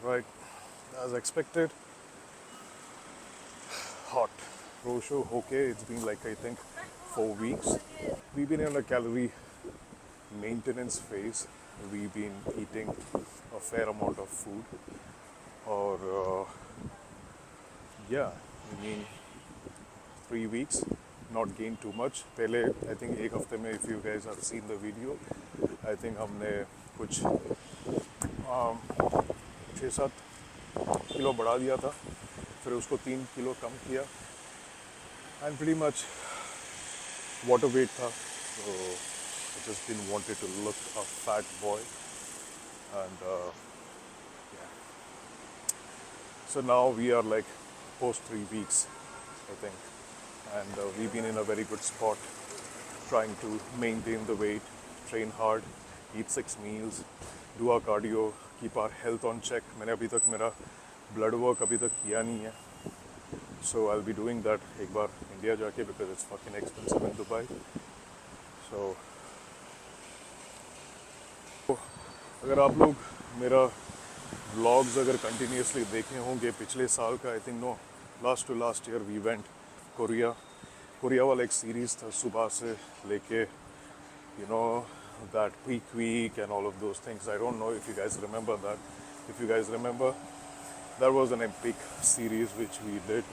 Right, as expected, hot. Pro show, okay, it's been like I think 4 weeks. We've been in a calorie maintenance phase. We've been eating a fair amount of food, or yeah, I mean 3 weeks, not gained too much. पहले I think एक हफ्ते में, if you guys have seen the video, I think हमने कुछ 6-7 kilo बढ़ा दिया था, फिर उसको 3 किलो कम किया, and pretty much water weight था, so I just didn't want it to look a fat boy, and yeah. So now we are like post 3 weeks, I think, and we've been in a very good spot, trying to maintain the weight, train hard, eat 6 meals, do our cardio, keep our health on check. मैंने अभी तक मेरा blood work अभी तक किया नहीं है, so I'll be doing that एक बार इंडिया जाके, because it's fucking expensive in Dubai. So अगर आप लोग मेरा व्लॉग्स अगर कंटिन्यूसली देखे होंगे पिछले साल का, I think no, last year we went Korea वाला एक सीरीज़ था, सुबह से लेके you know that peak weekend all of those things. I don't know if you guys remember that. If you guys remember, that was an epic series which we did,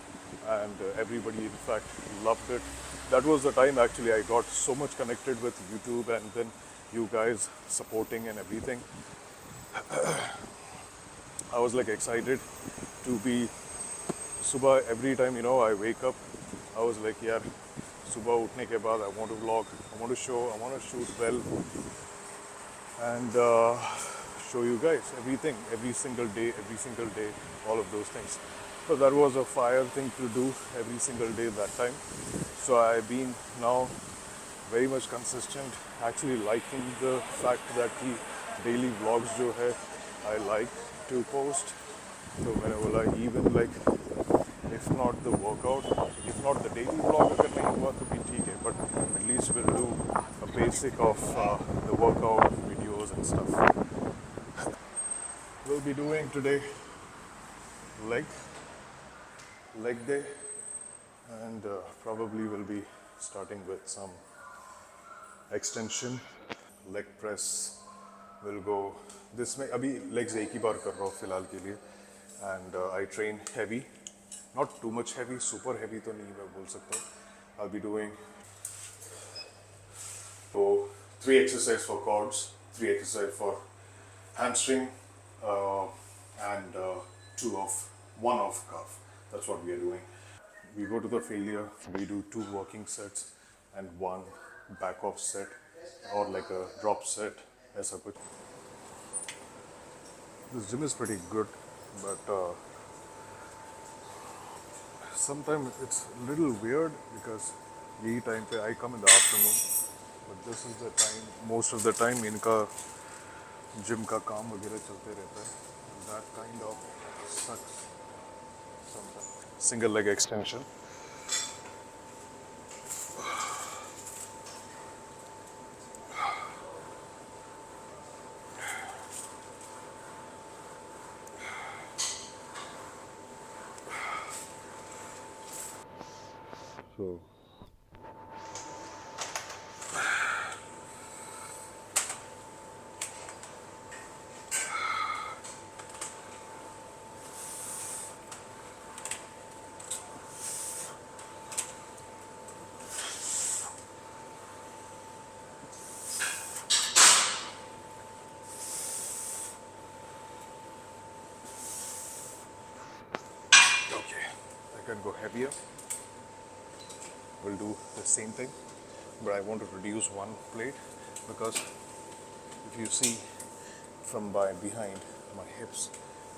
and everybody in fact loved it. That was the time actually I got so much connected with YouTube, and then you guys supporting and everything. I was like excited to be subah every time, you know, I wake up. I was like, yaar, subah utne ke baad I want to vlog, I want to show, I want to shoot well, and show you guys everything, every single day, all of those things. So that was a fire thing to do every single day that time. So I've been now very much consistent, actually liking the fact that the daily vlogs जो है I like to post. So मैंने बोला, even like if not the workout, if not the daily vlog अगर नहीं हुआ तो भी ठीक है, but at least we'll do a basic of the workout videos and stuff. We'll be doing today leg day, and probably we'll be starting with some extension, leg press. We'll go this में अभी legs एक ही बार कर रहा हूँ फिलहाल के लिए, and I train heavy, not too much heavy, super heavy तो नहीं मैं बोल सकता हूँ. I'll be doing 3 exercises for quads, 3 exercises for hamstring, and 1 of calf. That's what we are doing. We go to the failure, we do 2 working sets and 1 back off set, or like a drop set, ऐसा कुछ. This gym is pretty good, but sometimes it's a little weird because यही time पे I come in the afternoon, but this is the time, most of the time इनका gym का काम वगैरह चलते रहता है. That kind of sucks sometimes. Single leg extension. So okay, I can go heavier. We'll do the same thing, but I want to reduce 1 plate because if you see from behind my hips,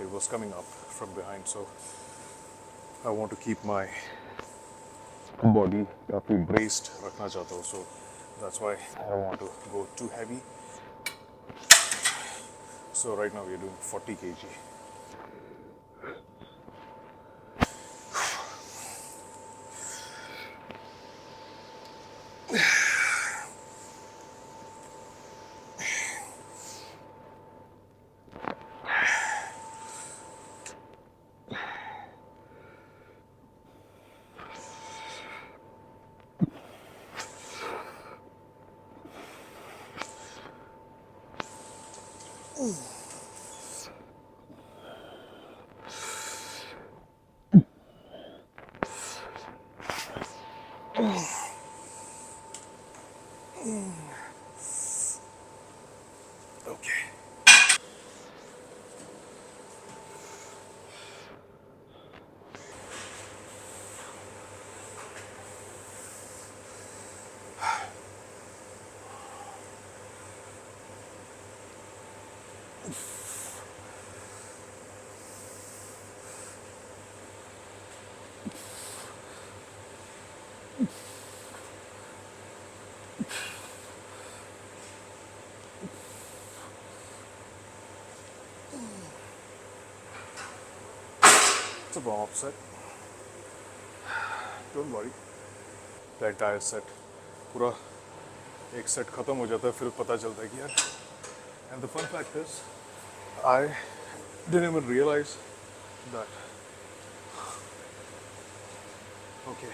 it was coming up from behind, so I want to keep my body काफी braced रखना चाहता हूँ, so that's why I don't want to go too heavy. So right now we're doing 40 kg. Okay. It's a warm-up set. Don't worry. The entire set. पूरा एक set खत्म हो जाता है फिर पता चलता है कि यार. And the fun fact is, I didn't even realize that. Okay.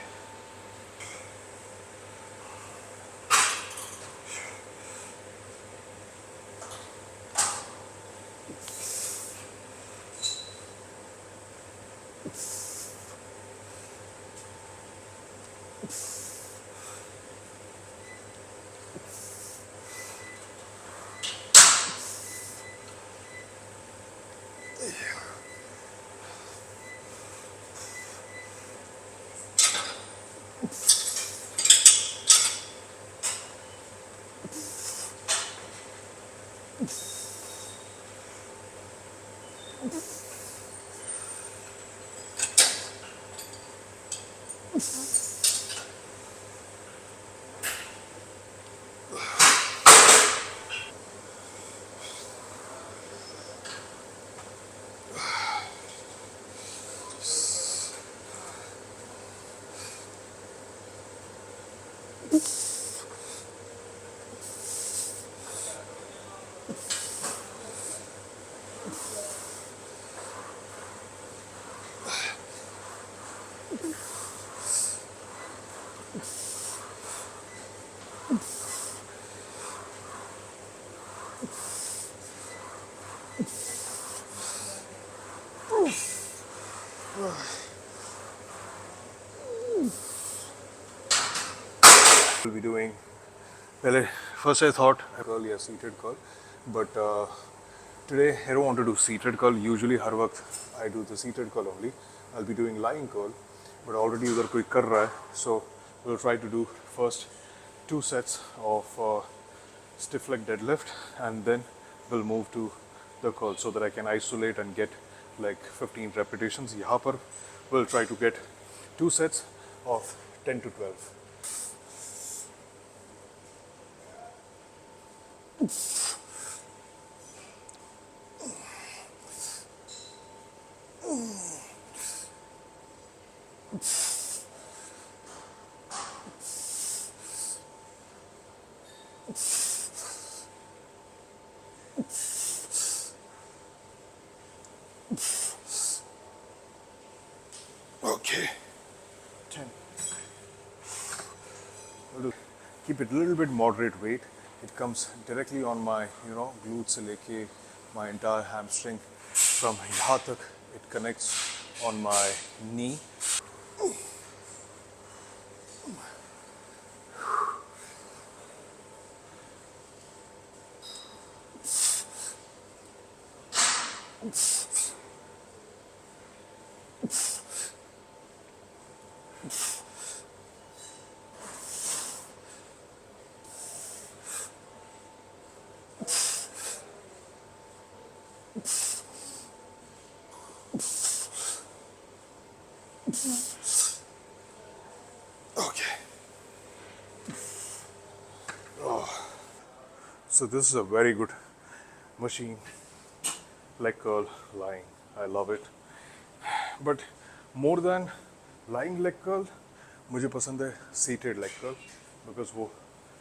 We'll be doing. Well, first I thought curl या seated curl, but today I don't want to do seated curl. Usually हर वक्त I do the seated curl only. I'll be doing lying curl, but already उधर कोई कर रहा है, so we'll try to do first 2 sets of stiff leg deadlift, and then we'll move to the curl so that I can isolate and get like 15 repetitions. यहाँ पर we'll try to get 2 sets of 10 to 12. Okay, 10. Keep it a little bit moderate weight. It comes directly on my, glutes से लेके my entire hamstring. From यहाँ तक it connects on my knee. Okay. So this is a very good machine. Leg curl, lying. I love it. But more than lying leg curl, मुझे पसंद है seated leg curl because वो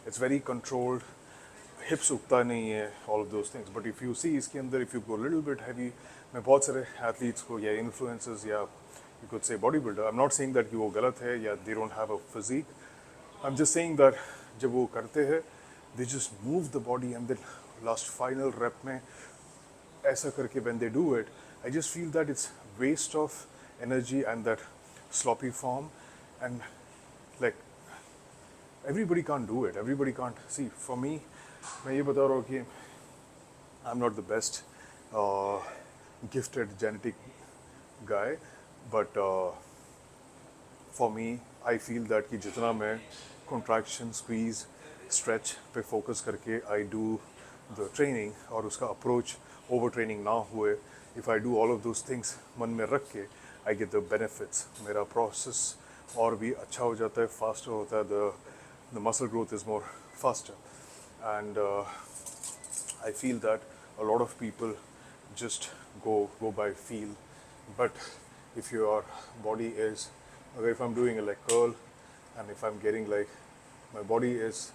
it's very controlled. Hips उगता नहीं है, all of those things. But if you see इसके अंदर if you go a little bit heavy, मैं बहुत सारे athletes को या influencers या you could say bodybuilder. I'm not saying that कि वो गलत है या they don't have a physique. I'm just saying that जब वो करते हैं, they just move the body and then last final rep में ऐसा करके when they do it, I just feel that it's waste of energy and that sloppy form, and like everybody can't do it. Everybody can't see. For me, मैं ये बता रहा हूँ कि I'm not the best gifted genetic guy, but for me, I feel that कि जितना मैं contraction, squeeze, stretch पे focus करके I do the training और उसका approach over training ना हुए, if I do all of those things मन में रख के, I get the benefits. मेरा process और भी अच्छा हो जाता है, faster होता है, the muscle growth is more faster, and I feel that a lot of people just go by feel, but if your body is, okay, if I'm doing a leg curl, and if I'm getting like, my body is,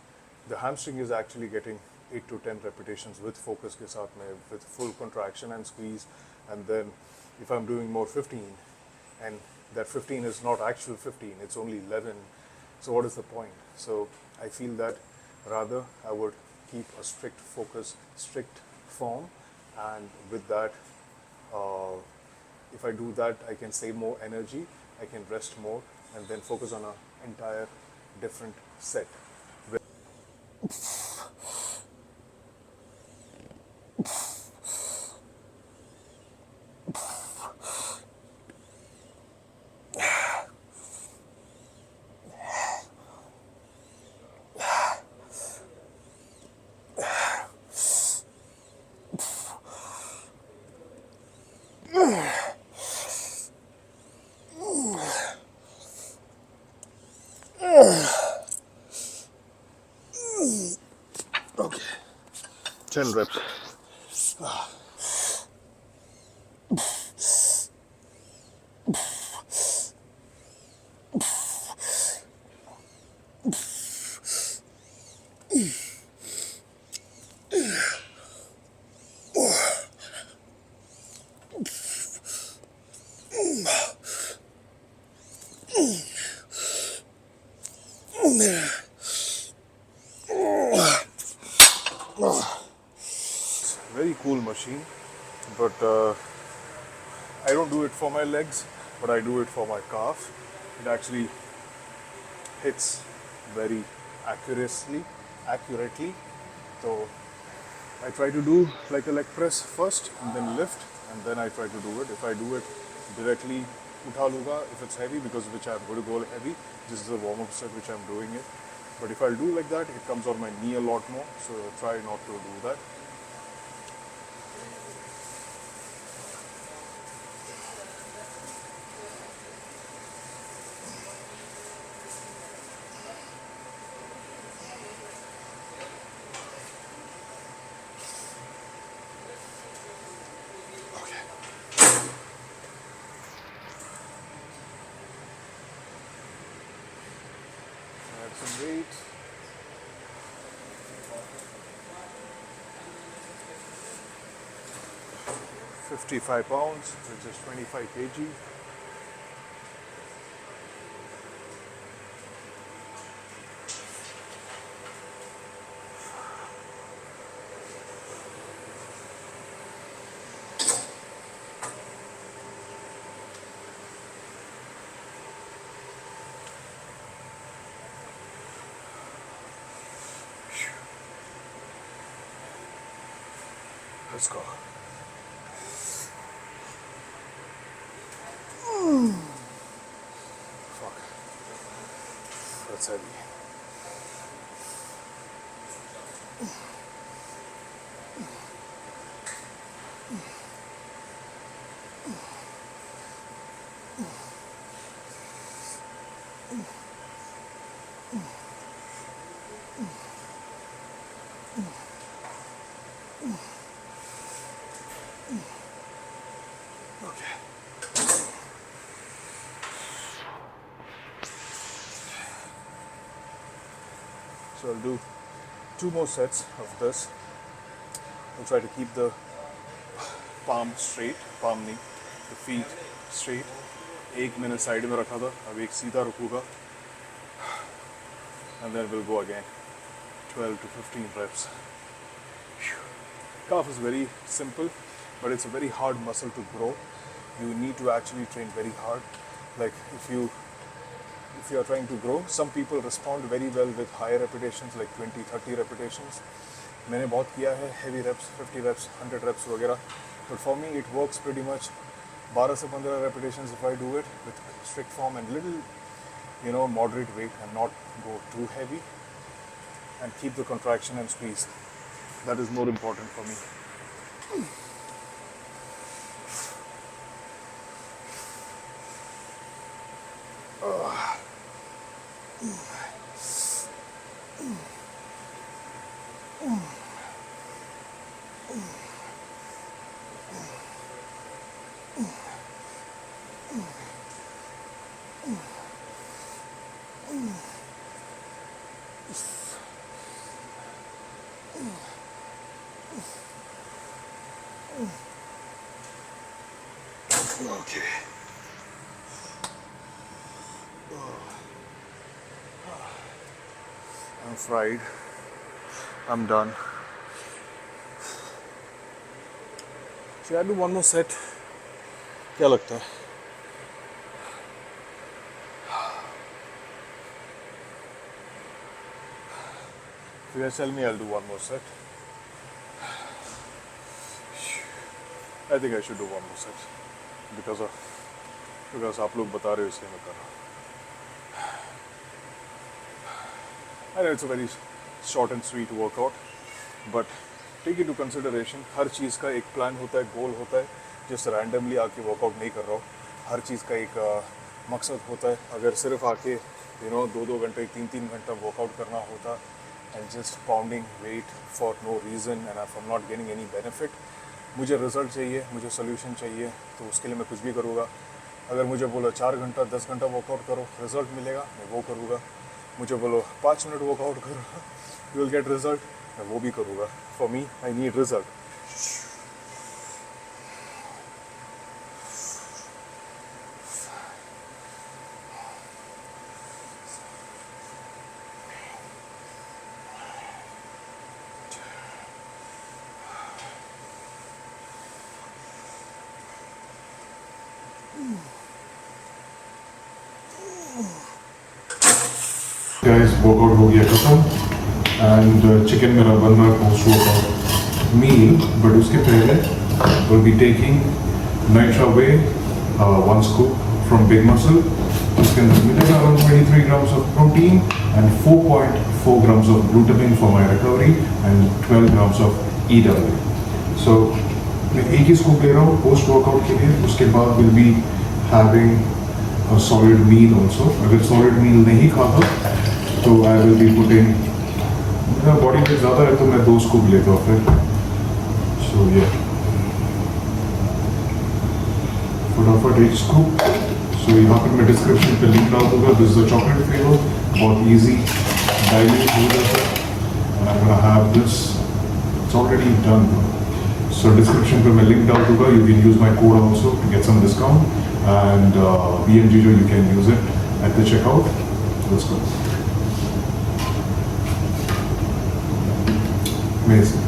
the hamstring is actually getting 8 to 10 repetitions with focus के साथ में, with full contraction and squeeze, and then if I'm doing more 15, and that 15 is not actual 15, it's only 11, so what is the point? So I feel that rather I would keep a strict focus, strict form, and with that, if I do that, I can save more energy, I can rest more, and then focus on an entire different set. Okay, 10 reps. Very cool machine, but I don't do it for my legs, but I do it for my calf. It actually hits very accurately. So I try to do like a leg press first, and then lift, and then I try to do it. If I do it directly, utha luga, if it's heavy, because which I'm going to go heavy, this is a warm-up set which I'm doing it. But if I'll do like that, it comes on my knee a lot more, so try not to do that. Add some weight. £55, which is 25 kg. Let's go. Fuck. That's heavy. Okay. So I'll do 2 more sets of this. I'll try to keep the palm straight, palm knee, the feet straight. एक मैंने side में रखा था, अब एक सीधा रखूँगा, and then we'll go again. 12 to 15 reps. Calf is very simple. but it's a very hard muscle to grow. You need to actually train very hard. Like if you are trying to grow, some people respond very well with higher repetitions like 20-30 repetitions. मैंने बहुत किया है heavy reps, 50 reps, 100 reps वगैरह, but for me it works pretty much 12 से 15 repetitions if I do it with strict form and little moderate weight and not go too heavy and keep the contraction and squeeze. That is more important for me. Okay. I'm fried. I'm done. Should I do one more set? क्या लगता है? If you guys tell me, I'll do one more set. I think I should do one more set because आप लोग बता रहे हो इसलिए मैं कर रहा हूँ. I know it's a very short and sweet workout, but take into consideration हर चीज़ का एक प्लान होता है, गोल होता है. जस्ट रैंडमली आके वर्कआउट नहीं कर रहा हूँ. हर चीज़ का एक मकसद होता है. अगर सिर्फ आके 2-2 घंटे 3-3 घंटा वर्कआउट करना होता and just pounding weight for no reason and if I'm not getting any benefit, मुझे रिजल्ट चाहिए, मुझे सोल्यूशन चाहिए, तो उसके लिए मैं कुछ भी करूँगा. अगर मुझे बोलो 4 घंटा 10 घंटा वर्कआउट करो, रिजल्ट मिलेगा, मैं वो करूँगा. मुझे बोलो 5 मिनट वर्कआउट करो, यू विल गेट रिजल्ट, मैं वो भी करूँगा. For me I need result. Guys, workout हो गया खत्म and chicken मेरा बन रहा है post workout meal, but उसके पहले we'll be taking Nitra Whey, 1 scoop from Big Muscle. उसके अंदर मिलेगा around 23 grams of protein and 4.4 grams of glutamine for my recovery and 12 grams of EWA. So मैं एक ही scoop ले रहा हूँ post workout के लिए. उसके बाद we'll be having a solid meal also. अगर solid meal नहीं खाता तो I will be putting, मेरा बॉडी वेट ज़्यादा है तो मैं 2 स्कूप लेता हूँ फिर. सो ये फटाफट 1 स्कूप. सो यहाँ पर मैं डिस्क्रिप्शन पे लिंक डाल दूँगा. This is the chocolate flavour, बहुत इजी डाइल्यूट हो जाता है. And I gonna have this, it's already done. So description पे मैं लिंक डाल दूँगा. You can use my code also to get some discount and BMGJO you can use it at the checkout. Let's go. Amazing.